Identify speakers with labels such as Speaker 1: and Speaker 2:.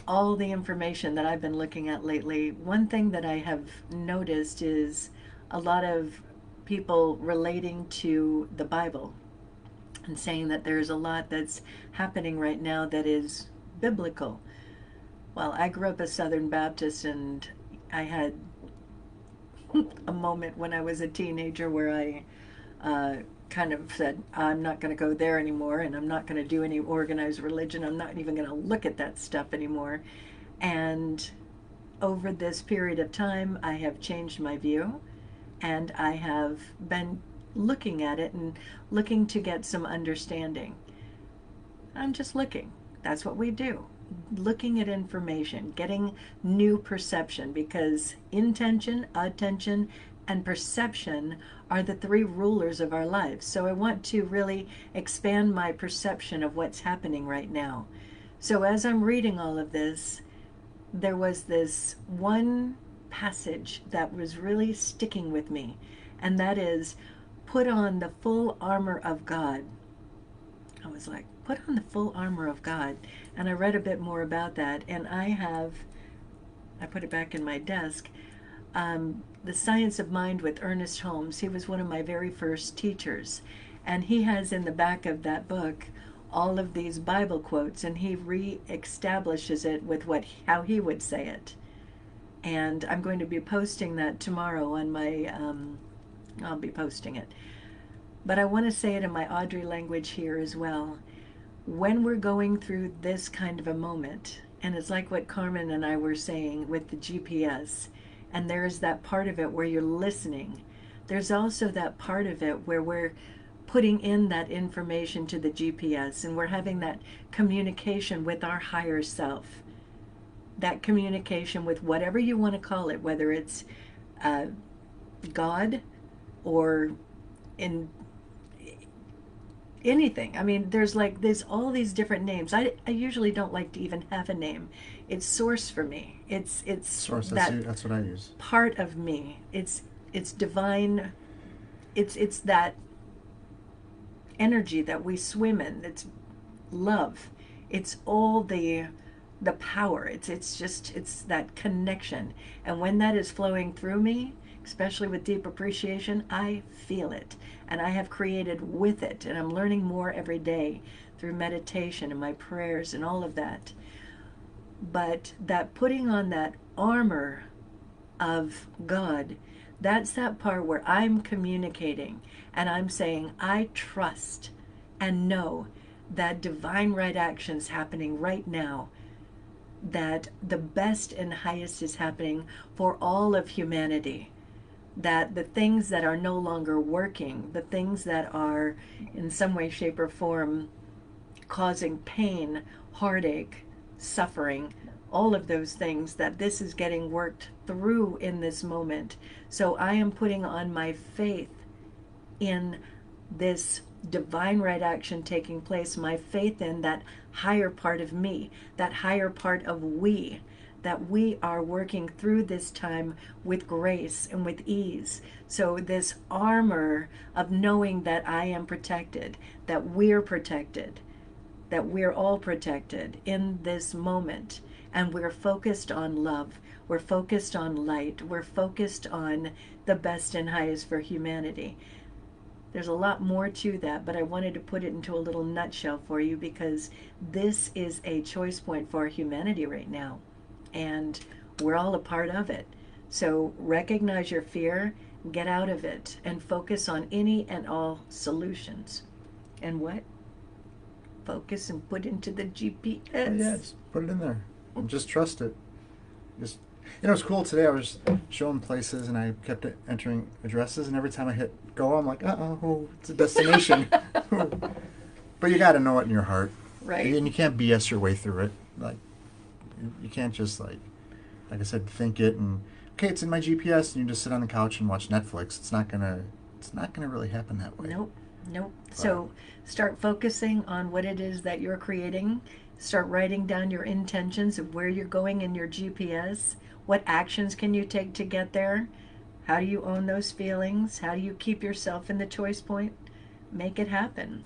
Speaker 1: all the information that I've been looking at lately, one thing that I have noticed is a lot of people relating to the Bible and saying that there's a lot that's happening right now that is biblical. Well, I grew up a Southern Baptist, and I had a moment when I was a teenager where I kind of said, I'm not going to go there anymore, and I'm not going to do any organized religion. I'm not even going to look at that stuff anymore. And over this period of time, I have changed my view, and I have been looking at it and looking to get some understanding. I'm just looking. That's what we do. Looking at information, getting new perception, because intention, attention, and perception are the three rulers of our lives. So I want to really expand my perception of what's happening right now. So as I'm reading all of this, there was this one passage that was really sticking with me, and that is, put on the full armor of God. I was like, put on the full armor of God. And I read a bit more about that, and I put it back in my desk. The Science of Mind with Ernest Holmes. He was one of my very first teachers, and he has in the back of that book all of these Bible quotes, and he re-establishes it with how he would say it. And I'm going to be posting that tomorrow on my, I'll be posting it. But I want to say it in my Audrey language here as well. When we're going through this kind of a moment, and it's like what Carmen and I were saying with the GPS, and there's that part of it where you're listening. There's also that part of it where we're putting in that information to the GPS, and we're having that communication with our higher self. That communication with whatever you want to call it, whether it's God or in anything. I mean, there's all these different names. I usually don't like to even have a name. It's source for me. It's
Speaker 2: Source. That's what I use.
Speaker 1: part of me. It's divine. It's that energy that we swim in. It's love. It's all the power. It's that connection. And when that is flowing through me, especially with deep appreciation, I feel it, and I have created with it, and I'm learning more every day through meditation and my prayers and all of that. But that putting on that armor of God, that's that part where I'm communicating and I'm saying, I trust and know that divine right action's happening right now, that the best and highest is happening for all of humanity, that the things that are no longer working, the things that are in some way, shape, or form causing pain, heartache, suffering, all of those things, that this is getting worked through in this moment. So I am putting on my faith in this divine right action taking place, my faith in that higher part of me, that higher part of we, that we are working through this time with grace and with ease. So this armor of knowing that I am protected, that we're protected, that we're all protected in this moment, and we're focused on love, we're focused on light, we're focused on the best and highest for humanity. There's a lot more to that, but I wanted to put it into a little nutshell for you, because this is a choice point for humanity right now, and we're all a part of it. So recognize your fear, get out of it, and focus on any and all solutions. And what? Focus and put into the GPS.
Speaker 2: Yeah, just put it in there and just trust it. Just, it's cool. Today I was showing places and I kept entering addresses, and every time I hit go, I'm like, it's a destination. But you got to know it in your heart,
Speaker 1: Right.
Speaker 2: And you can't BS your way through it. Like, you can't just like I said, think it and okay, it's in my GPS, and you just sit on the couch and watch Netflix. It's not gonna really happen that way.
Speaker 1: Nope. So start focusing on what it is that you're creating. Start writing down your intentions of where you're going in your GPS. What actions can you take to get there? How do you own those feelings? How do you keep yourself in the choice point? Make it happen.